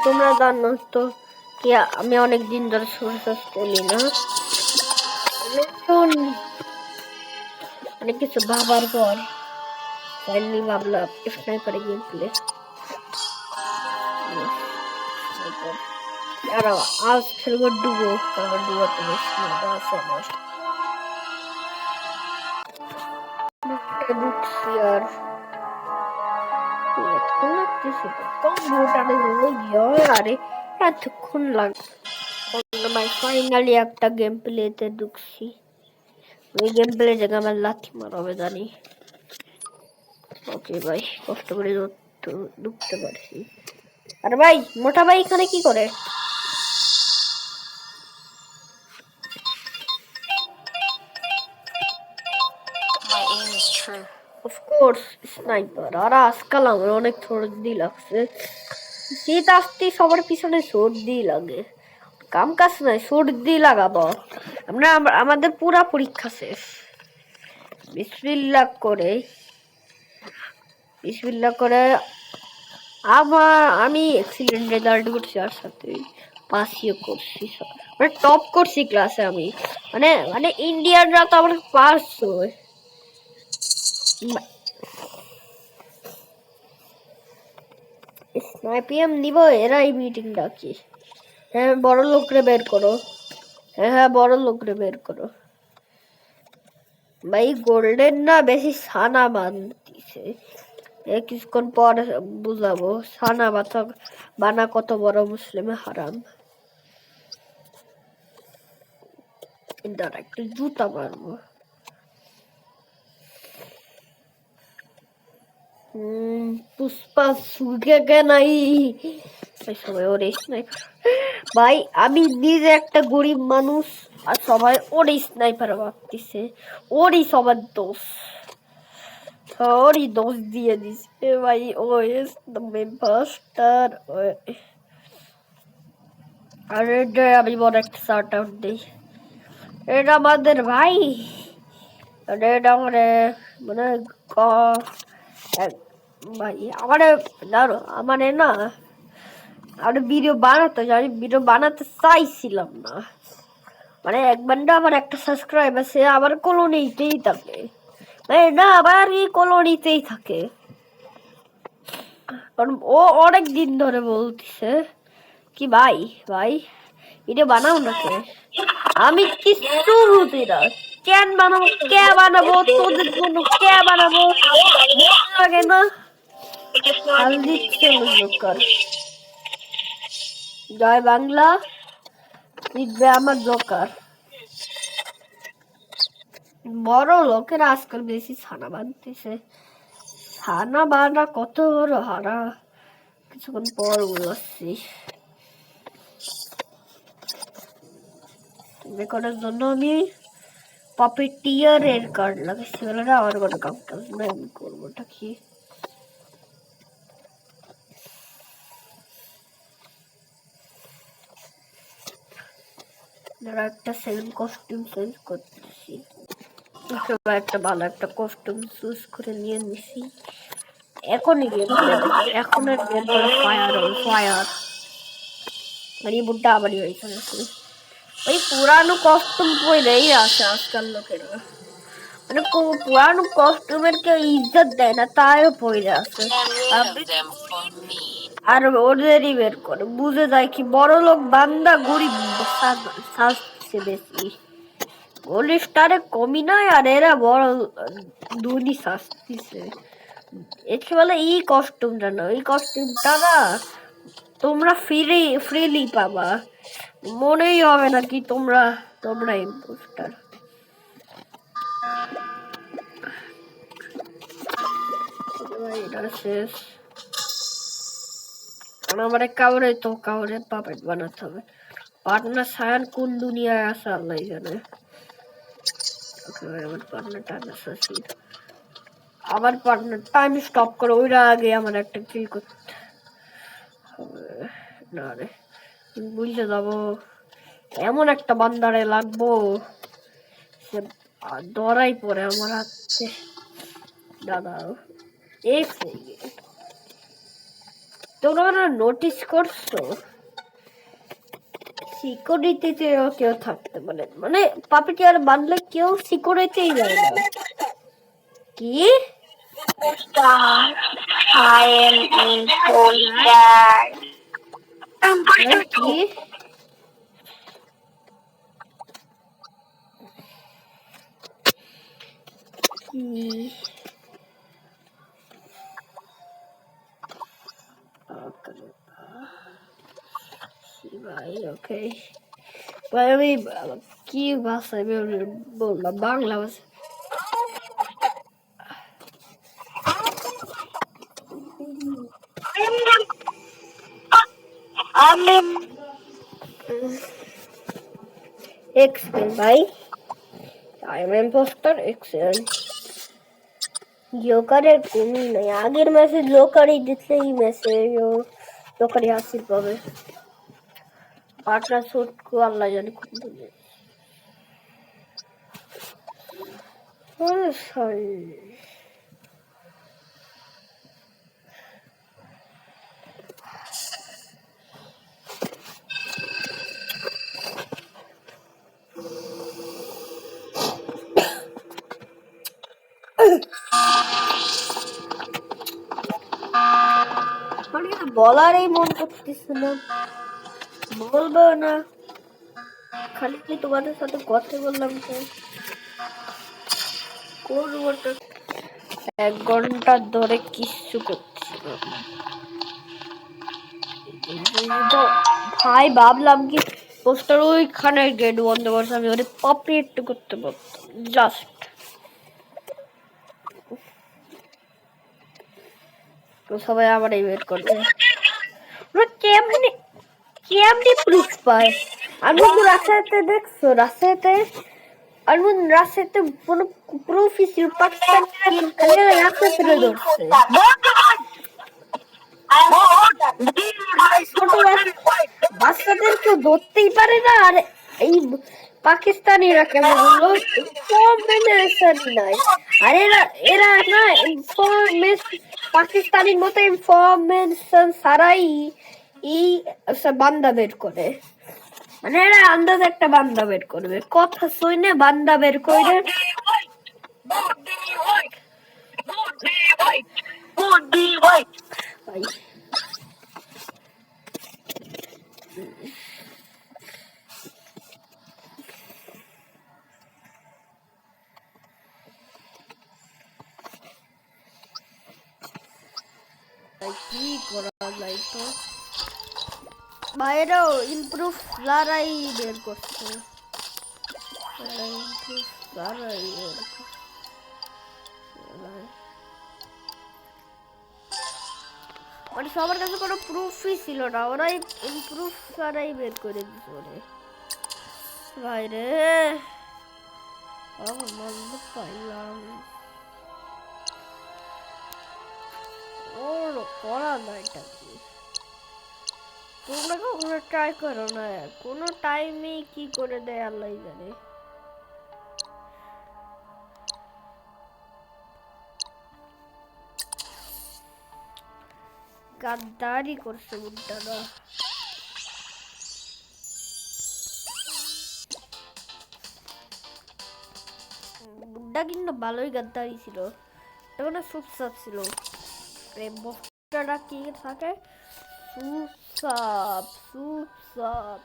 তোমরা জানো তো কি আমি অনেক দিন ধরে সোর্স করি না, অনেক কিছু ভাবার পর ফাইনালি ভাবলাম স্নাইপারে গেম প্লে। আর আজ খেলবো ডুবো, কারণ ডুবোতে বেশ মজা আছে আমার। ঢুকছি আর এতক্ষণ লাগতেছে কম্পিউটারে গিয়ে, আরে এতক্ষণ লাগছে। ফাইনালি একটা গেম প্লেতে ঢুকছি। ওই গেম প্লে জায়গা আমার লাথি মারাবে জানি। ওকে ভাই, কষ্ট করে ঢুকতে পারছি। আরে ভাই মোটা ভাই এখানে কি করে? Of course sniper. আর আজকাল আমার অনেক সর্দি লাগছে। শীত আসতে সবার পিছনে সর্দি লাগে, কাম কাজ নাই, সর্দি লাগাবো আমরা। আমাদের পুরা পরীক্ষা শেষ। বিসমিল্লাহ করে আমি এক্সিলেন্ট রেজাল্ট করছি, আর সাথে পাসিও করছি, মানে টপ করছি ক্লাসে আমি। মানে মানে ইন্ডিয়ানরা তো আমার পাস হয়। স্নাইপিএম নিব, এরাই মিটিং ডাকি। হ্যাঁ বড় লোকরে বের করো, হ্যাঁ বড় লোকরে বের করো। ভাই গোল্ডেন না বেশি সানা বানতিছে, কিছুক্ষণ পর বুঝাবো সানা বানা কত বড় মুসলিমে হারাম। একটু জুতা মারবো। পুষ্পা সুগে কে নাই সবাই ওরে স্নাইপার। ভাই আমি নিজে একটা গরিব মানুষ, আর সবাই ওরে স্নাইপার ভাবতেছে, ওরই সবার দোষ, ওরই দোষ দিয়ে দিছে ভাই। ও ইজ দ্য মেম্বারস্টার। আর এটা আমি বড় একটা শার্ট আউট দিই, এটা আমাদের ভাই। এটা মানে মানে ভাই আমারে জানো, আমারে না আমি ভিডিও বানাতে জানি, ভিডিও বানাতে চাইছিলাম না। মানে একবার না আমার একটা সাবস্ক্রাইবার সে আবার কলোনিতেই থাকে, না আবার এই কলোনিতেই থাকে। কারণ ও অনেক দিন ধরে বলতেছে কি ভাই ভাই ভিডিও বানাও না কে। আমি কিছু বুঝি না, কেন বানাবো, কে বানাবো, তোদের জন্য কে বানাবো লাগে না। হাল দিচ্ছে জোকার। জয় বাংলা, জিতবে আমার জোকার। বড় লোকেরা আজকাল বেশি ছানা বানতেছে, ছানা বানা কত বড় হারা। কিছুক্ষণ পর বলছি রেকর্ডের জন্য আমি পপিটিয়ারের কার্ড লাগাইছি, বলে না আমার কোনো কাম কাজ না, আমি করবোটা কি। একটা সেকেন্ড কস্টিউম চেঞ্জ করতেছি, একটা ভালো একটা কস্টিউম চুজ করে নিয়ে নিছি। এখনই গেম এখন আর গেম ফায়ার অন ফায়ার। মানে বুটটা আবারই হয়েছে ওই পুরানো কস্টিউম পরেই আছে আজকাল লোকেরা, মানে পুরানো কস্টিউমের কেউ ইজ্জত দেয় না, তাইও পরে আছে। আর ওদেরই বের করে বুঝে যায় কি বড় লোক বান্দা গরিব সাজছে বেশি, গরিব স্টারে কমি নয়, আর এরা বড় দুনি সাজতেছে। একে বলে এই কস্টিউমটা না, ওই কস্টিউমটা না তোমরা ফ্রিলি পাবা, মনেই হবে না কি তোমরা ইম্পোস্টার। এটা শেষ, আমার কাউরে পাপেট বানাতে হবে। পার্টনার সায়ান কোন দুনিয়ায় আছে আল্লাহ জানে। আমার পার্টনার টাইম স্টপ করে ওইটা আগে আমার একটা কিল করতে না রে, বুঝতে যাবো এমন একটা বান্দারে লাগবো সে ধরাই পড়ে আমার হাতে। দাদা এক তোমরা নোটিস করছো সিকিউরিটিতেও কেউ থাকতে পারে, মানে পাপিটিয়ার বানলে কেউ সিকিউরিটিই যায় না। কি কি ভাই? ওকে ভাই, আমি কি ভাষায় বললাম? বাংলা ভাষা। এক্সেল ভাই, আই এম ইম্পোস্টার এক্সেল। জোকারের কমই নাই, আগের ম্যাচে জোকারই দিচ্ছে, এই ম্যাচে জোকারই হাসির পাবে। পাটনা ছোটকু আল্লাহ জানে কোন দিকে। বলারই মন করতেছে না, বলবো না, খালি কি তোমাদের সাথে কথা বললাম তো করবো। 1 ঘন্টা ধরে কিচ্ছু করছি ভাই, ভাবলাম কি পোস্টার ওইখানে গেট বন্ধ করছে, আমি ওরে কপি একটু করতে পারতাম জাস্ট। তো সবাই আবার এই ওয়েট করবে, কেমনি কেমনি প্রুফ পায়? আমি তো রাস্তাতে দেখছো, রাস্তাতে রাস্তাতে কোনো প্রুফই ছিল, পাকিস্তান রাস্তাতে ধরছে। বাচ্চাদের কেউ ধরতেই পারে না, আর এই পাকিস্তানিরা কেমন হলো কম্বিনেশন নাই। আর এরা এরা না পাকিস্তানির মতো ইনফরমেশন ছাড়াই এই বান্দা বের করে, মানে এরা আন্দাজ একটা বান্দা বের করবে, কথা শুনে বান্দা বের করে। কি করা যায় তো, বাইরেও ইমপ্রুভ লারাই বের করছে, মানে সবার কাছে কোনো প্রুফই ছিল না, ওরাই ইমপ্রুভ লারাই বের করে দিচ্ছে ওরে। বাইরে পাইলাম ওর করা না, এটা কি তোমরা কখনো ট্রাই করো না? কোনো টাইমে কি করে দেয় আল্লাহ জানে। গাদ্দারি করছে বুড্ডারা। বুড্ডা কিন্তু ভালোই গাদ্দারি ছিল, তখন চুপচাপ ছিল। বক্তাটা কি থাকে, চুপচাপ চুপচাপ।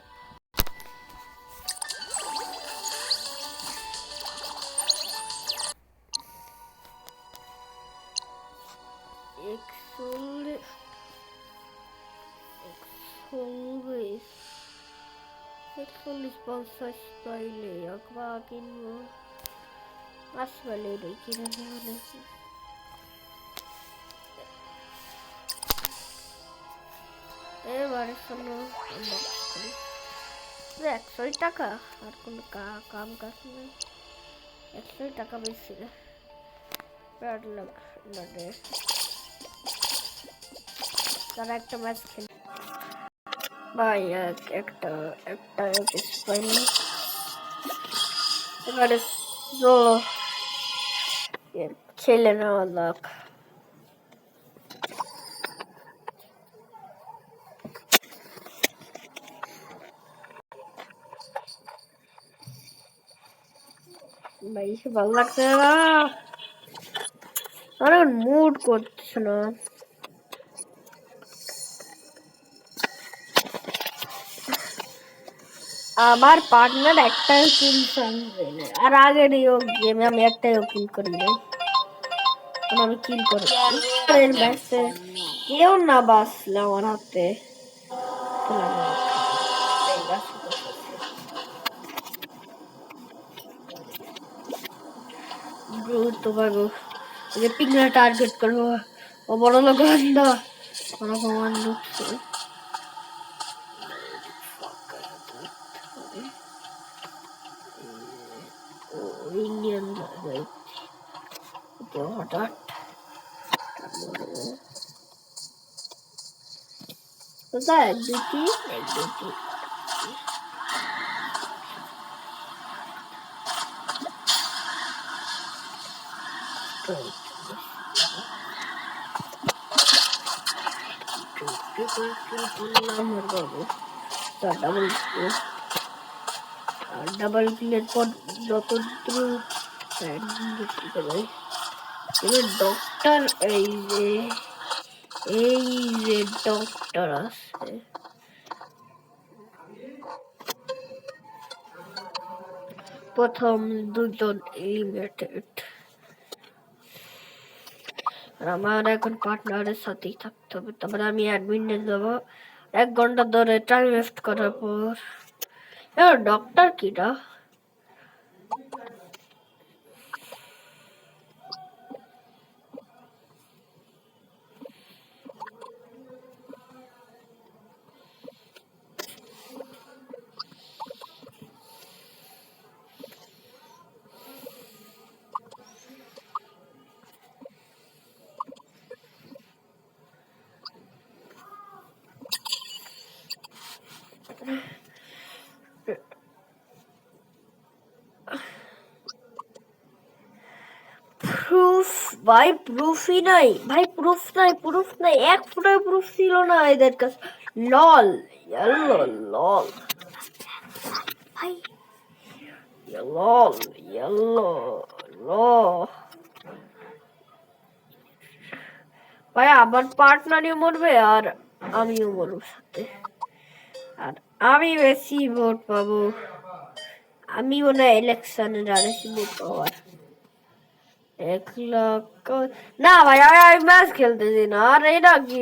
একচল্লিশ 50 পাইলে একবার কিনবো, আসলে কিনে নেওয়া। এবারে শোনো, 100 টাকা আর কোনো কাম কাজ নেই, 100 টাকা বেশি না। তারা একটা ম্যাচ খেলে ভাই, একটা একটা পাইনি। এবারে চলো খেলে নেওয়া যাক। ভাই সে ভালো লাগছে না, আমার মুড করছে না। আমার পার্টনার একটাই কিল চাইছে, আর আগের গেমে আমি একটাইও কিল করি নাই, আমি কিল করি ম্যাচে কেউ না বাঁচলে আমার হাতে। তোমার পিংলা টার্গেট করবো, ও বড় লোক গন্ধা আমার ভগবান ঢুকছে। ইন্ডিয়ান হঠাৎ কোথায় এক দুটি ডাবল কিলের পর যত দ্রুত ডক্টর, এই যে ডক্টর আছে, প্রথম দুজন এলিমিনেটেড। আমার এখন পার্টনারের সাথেই থাকতে হবে, তারপরে আমি অ্যাডমিনে যাবো 1 ঘন্টা ধরে টাইম ওয়েস্ট করার পর। ডক্টর কিটা প্রুফ? ভাই প্রুফই নাই, ভাই প্রুফ নাই, এক ফুটার প্রুফ ছিল না এদের কাছে। লল লল ভাই, লল ল ভাই, আমার পার্টনারও মরবে আর আমিও মরবো সাথে, আর আমি বেশি ভোট পাবো। আমি মনে হয় ইলেকশনে বেশি ভোট পাওয়ার 1 লাখ না ভাই, আমি ম্যাচ খেলতেছি না। আর এটা কি